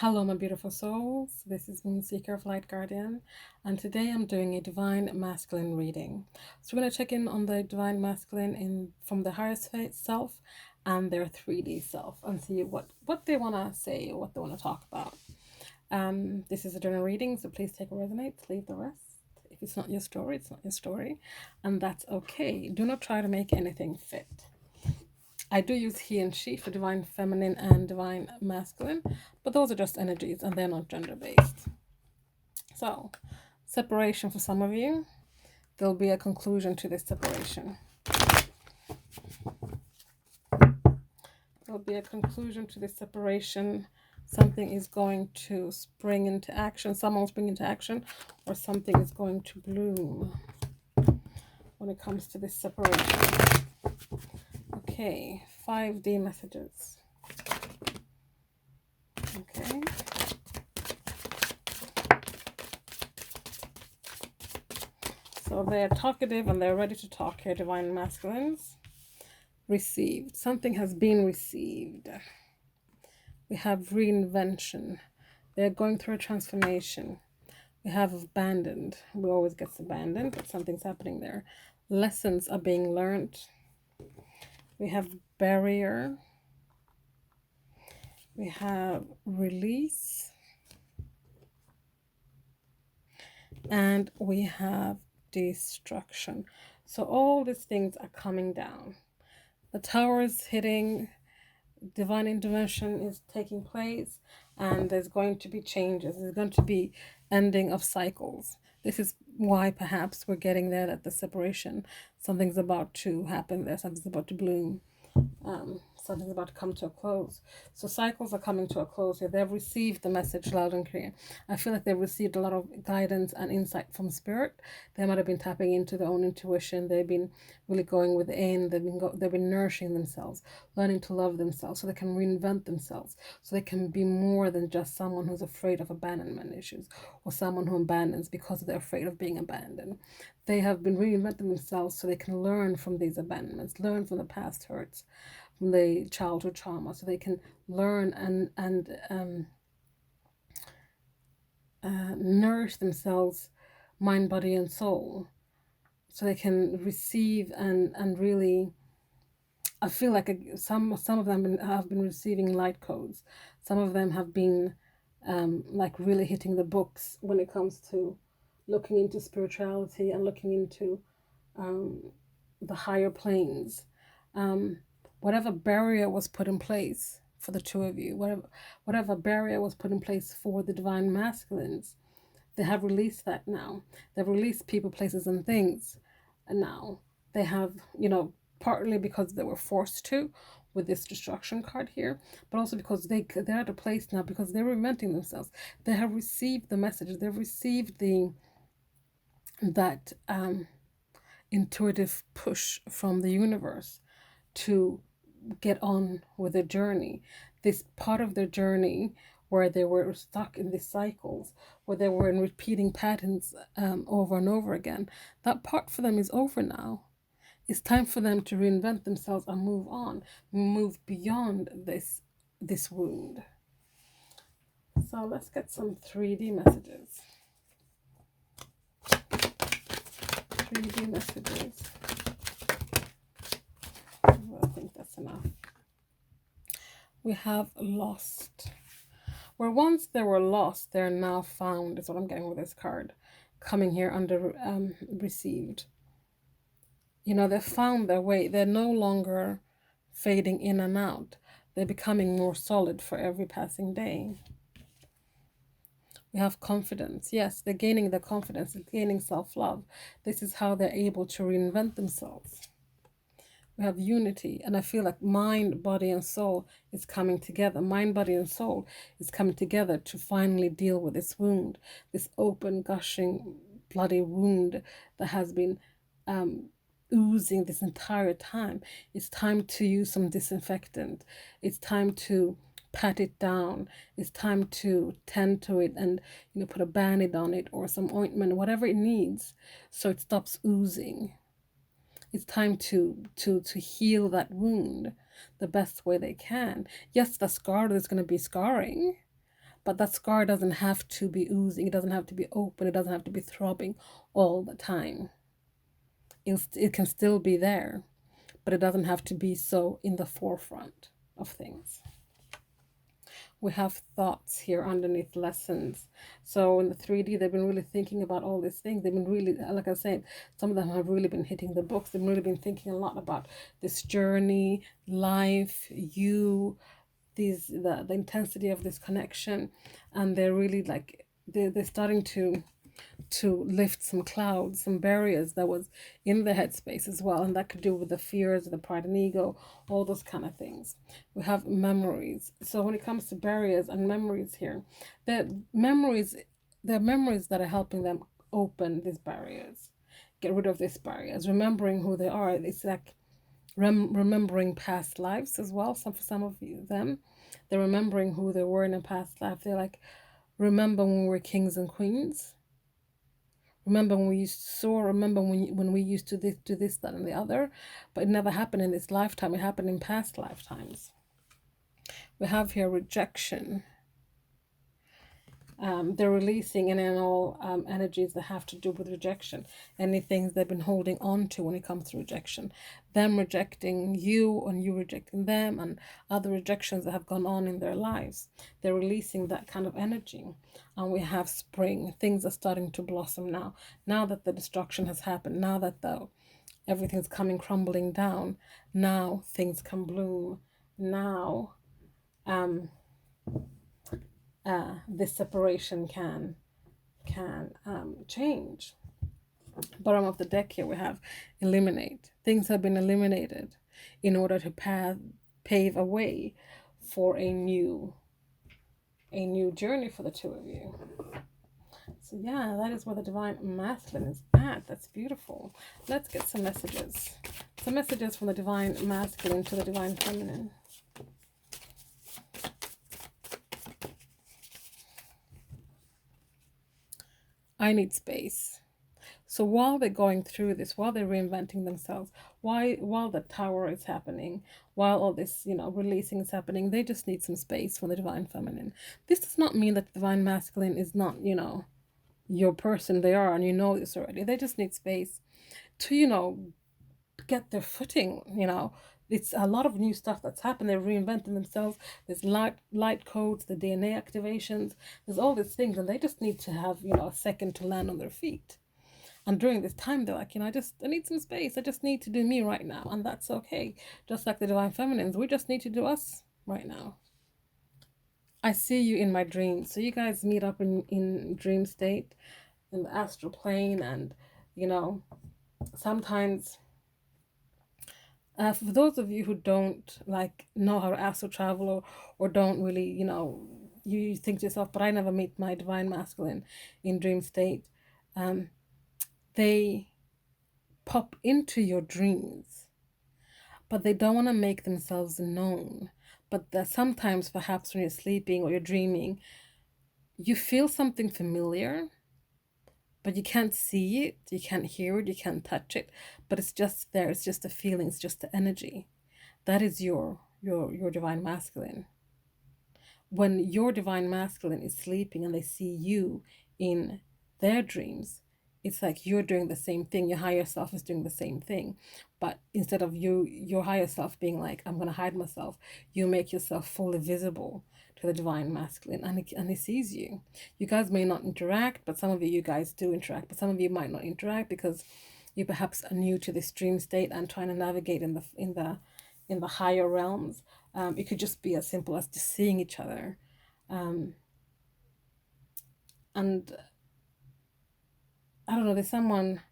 Hello, my beautiful souls. This is Moon Seeker of Light Guardian, and today I'm doing a Divine Masculine reading. So we're going to check in on the Divine Masculine from the highest self and their 3D self and see what they want to say, what they want to talk about. This is a general reading, so please take what resonates, leave the rest. If it's not your story, it's not your story, and that's okay. Do not try to make anything fit. I do use he and she for divine feminine and divine masculine, but those are just energies and they're not gender based. So, separation for some of you, there'll be a conclusion to this separation. There'll be a conclusion to this separation. Something is going to spring into action, someone will spring into action, or something is going to bloom when it comes to this separation. Okay, 5D messages. Okay. So they're talkative and they're ready to talk here, divine masculines. Received. Something has been received. We have reinvention. They're going through a transformation. We have abandoned. We always get abandoned, but something's happening there. Lessons are being learned. We have barrier. We have release. And we have destruction. So all these things are coming down. The tower is hitting, divine intervention is taking place, and there's going to be changes. There's going to be ending of cycles. This is why perhaps we're getting there, that the separation, something's about to happen there, something's about to bloom. Something's about to come to a close. So cycles are coming to a close here. They've received the message loud and clear. I feel like they've received a lot of guidance and insight from spirit. They might have been tapping into their own intuition. They've been really going within. They've been nourishing themselves, learning to love themselves so they can reinvent themselves, so they can be more than just someone who's afraid of abandonment issues or someone who abandons because they're afraid of being abandoned. They have been reinventing themselves so they can learn from these abandonments, learn from the past hurts, from the childhood trauma, so they can learn and nourish themselves, mind, body, and soul, so they can receive and really. I feel like some of them have been receiving light codes. Some of them have been like really hitting the books when it comes to looking into spirituality and looking into the higher planes. Whatever barrier was put in place for the two of you, whatever barrier was put in place for the divine masculines, they have released that now. They've released people, places, and things, and now they have, partly because they were forced to with this destruction card here, but also because they're at a place now because they're reinventing themselves. They have received the message. They've received that intuitive push from the universe to get on with their journey. This part of their journey where they were stuck in these cycles, where they were in repeating patterns over and over again, that part for them is over now. It's time for them to reinvent themselves and move on, move beyond this wound. So let's get some 3D messages. 3D messages. I think that's enough. We have lost. Where once they were lost, they're now found, is what I'm getting with this card. Coming here under received. They found their way. They're no longer fading in and out. They're becoming more solid for every passing day. We have confidence. Yes, they're gaining their confidence. They're gaining self-love. This is how they're able to reinvent themselves. We have unity, and I feel like mind, body, and soul is coming together. Mind, body, and soul is coming together to finally deal with this wound, this open, gushing, bloody wound that has been oozing this entire time. It's time to use some disinfectant. It's time to pat it down. It's time to tend to it and put a Band-Aid on it or some ointment, whatever it needs, so it stops oozing. It's time to heal that wound the best way they can. Yes, the scar, there's going to be scarring, But that scar doesn't have to be oozing. It doesn't have to be open. It doesn't have to be throbbing all the time. It can still be there, but it doesn't have to be so in the forefront of things. We have thoughts here underneath lessons. So in the 3D, they've been really thinking about all these things. They've been really, like I said, some of them have really been hitting the books. They've really been thinking a lot about this journey, life, you, the intensity of this connection. And they're really like, they're starting to lift some clouds, some barriers that was in the headspace as well, and that could do with the fears, the pride and ego, all those kind of things. We have memories. So when it comes to barriers and memories here, the memories that are helping them open these barriers, get rid of these barriers, remembering who they are. It's like remembering past lives as well. For some of them, they're remembering who they were in a past life. They're like, remember when we were kings and queens. Remember when we used to soar? Remember when we used to do this, that, and the other? But it never happened in this lifetime. It happened in past lifetimes. We have here rejection. They're releasing any and all energies that have to do with rejection. Any things they've been holding on to when it comes to rejection. Them rejecting you and you rejecting them, and other rejections that have gone on in their lives. They're releasing that kind of energy. And we have spring. Things are starting to blossom now. Now that the destruction has happened. Now that everything's coming crumbling down. Now things can bloom. Now this separation can change. Bottom of the deck here we have eliminate. Things have been eliminated in order to pave a way for a new journey for the two of you. So yeah, that is where the Divine Masculine is at. That's beautiful. Let's get some messages. Some messages from the Divine Masculine to the Divine Feminine. I need space. So while they're going through this, while they're reinventing themselves, while the tower is happening, while all this, releasing is happening, they just need some space for the Divine Feminine. This does not mean that the Divine Masculine is not, your person. They are, and you know this already. They just need space to, get their footing, It's a lot of new stuff that's happened. They're reinventing themselves. There's light codes, the DNA activations. There's all these things, and they just need to have, a second to land on their feet. And during this time, they're like, I need some space. I just need to do me right now, and that's okay. Just like the Divine Feminines, we just need to do us right now. I see you in my dreams. So you guys meet up in dream state, in the astral plane, and sometimes. For those of you who don't know how to astral travel, or don't really, you think to yourself, but I never meet my Divine Masculine in dream state. They pop into your dreams, but they don't want to make themselves known. But that sometimes, perhaps when you're sleeping or you're dreaming, you feel something familiar, but you can't see it, you can't hear it, you can't touch it, but it's just there. It's just a feeling, it's just the energy. That is your Divine Masculine. When your Divine Masculine is sleeping and they see you in their dreams, it's like you're doing the same thing. Your higher self is doing the same thing. But instead of your higher self being like, I'm going to hide myself, you make yourself fully visible to the Divine Masculine, and he sees you. You guys may not interact, but some of you guys do interact, but some of you might not interact because you perhaps are new to this dream state and trying to navigate in the higher realms. It could just be as simple as just seeing each other. And I don't know, there's someone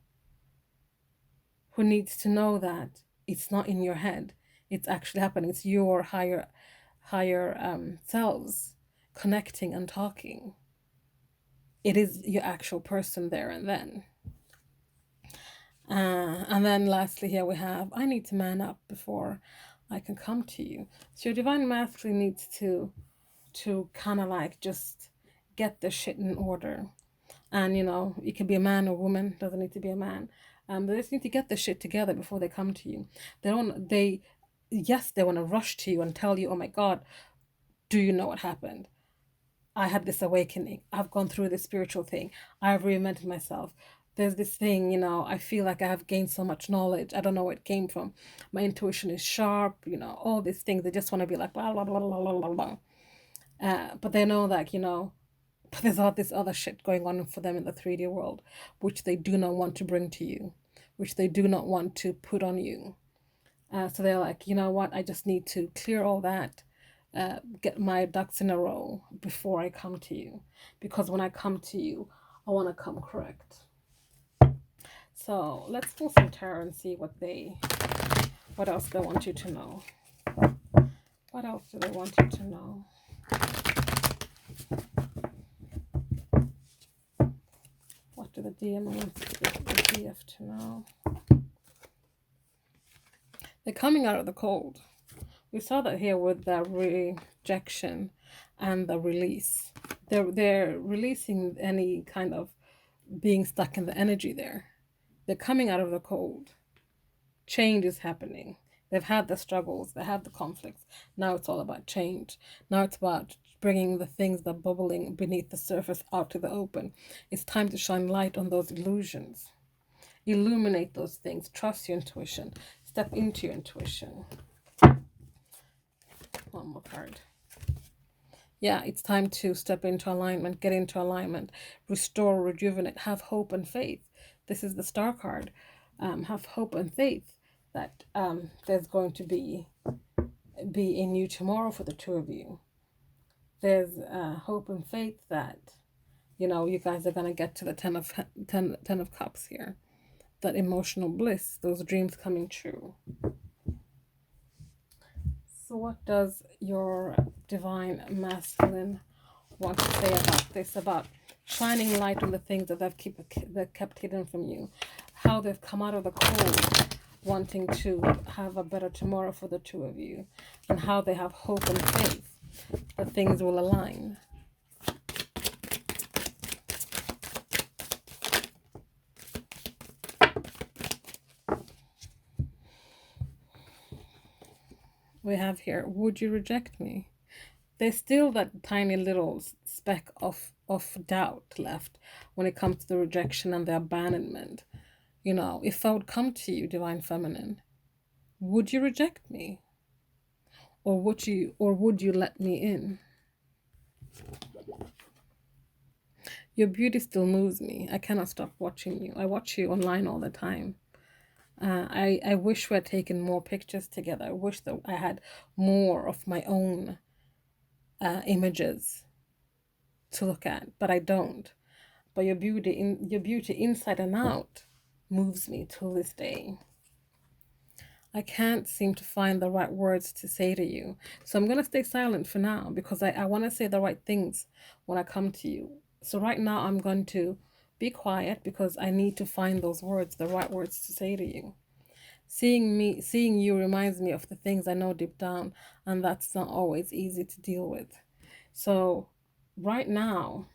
who needs to know that it's not in your head. It's actually happening. It's your higher selves connecting and talking. It is your actual person there and then. And then lastly here we have, I need to man up before I can come to you. So your Divine Masculine needs to kind of just get the shit in order. And it can be a man or woman, doesn't need to be a man. They just need to get the shit together before they come to you. They want to rush to you and tell you, oh my God, do you know what happened? I had this awakening. I've gone through this spiritual thing. I've reinvented myself. There's this thing, you know, I feel like I have gained so much knowledge. I don't know where it came from. My intuition is sharp, you know, all these things. They just want to be like, blah, blah, blah, blah, blah, blah, blah. But they know that, you know, but there's all this other shit going on for them in the 3D world, which they do not want to bring to you, which they do not want to put on you. So they're like, you know what, I just need to clear all that, get my ducks in a row before I come to you. Because when I come to you, I want to come correct. So let's pull some tarot and see what else they want you to know. What else do they want you to know? What do the DM want the DF to know? They're coming out of the cold. We saw that here with the rejection and the release. They're releasing any kind of being stuck in the energy there. They're coming out of the cold. Change is happening. They've had the struggles. They had the conflicts. Now it's all about change. Now it's about bringing the things that are bubbling beneath the surface out to the open. It's time to shine light on those illusions. Illuminate those things. Trust your intuition. Step into your intuition. One more card. Yeah, it's time to step into alignment, get into alignment, restore, rejuvenate, have hope and faith. This is the Star card. Have hope and faith that there's going to be a new tomorrow for the two of you. There's hope and faith that, you know, you guys are going to get to the 10 of Cups here. That emotional bliss, those dreams coming true. So what does your divine masculine want to say about this? About shining light on the things that they've kept hidden from you. How they've come out of the cold, wanting to have a better tomorrow for the two of you. And how they have hope and faith that things will align. We have here, would you reject me? There's still that tiny little speck of doubt left when it comes to the rejection and the abandonment. You know, if I would come to you, Divine Feminine, would you reject me? Or would you let me in? Your beauty still moves me. I cannot stop watching you. I watch you online all the time. I wish we had taken more pictures together. I wish that I had more of my own images to look at, but I don't. But your beauty inside and out moves me till this day. I can't seem to find the right words to say to you, so I'm gonna stay silent for now because I want to say the right things when I come to you. So right now I'm going to be quiet because I need to find those words, the right words to say to you. Seeing you reminds me of the things I know deep down, and that's not always easy to deal with. So right now,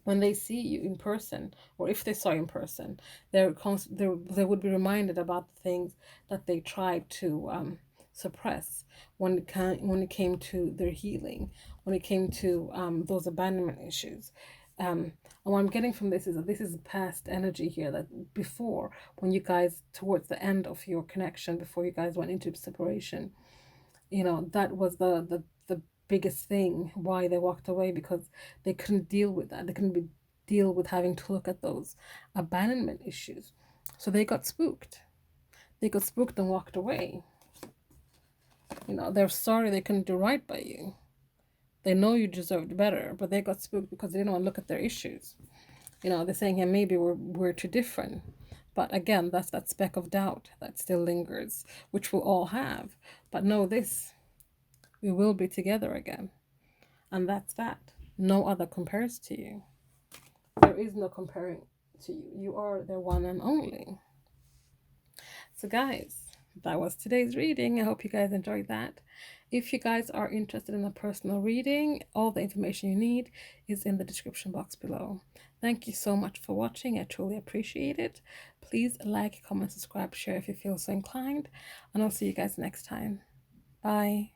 when they see you in person, or if they saw you in person, they would be reminded about the things that they tried to suppress when it came to their healing, when it came to those abandonment issues. And what I'm getting from this is that this is past energy here, that before, when you guys, towards the end of your connection, before you guys went into separation, you know, that was the biggest thing why they walked away, because they couldn't deal with that. They couldn't deal with having to look at those abandonment issues. So they got spooked. They got spooked and walked away. You know, they're sorry they couldn't do right by you. They know you deserved better, but they got spooked because they didn't want to look at their issues. You know, they're saying, yeah, maybe we're too different. But again, that's that speck of doubt that still lingers, which we'll all have. But know this, we will be together again. And that's that. No other compares to you. There is no comparing to you. You are the one and only. So guys, that was today's reading. I hope you guys enjoyed that. If you guys are interested in a personal reading, all the information you need is in the description box below. Thank you so much for watching. I truly appreciate it. Please like, comment, subscribe, share if you feel so inclined. And I'll see you guys next time. Bye.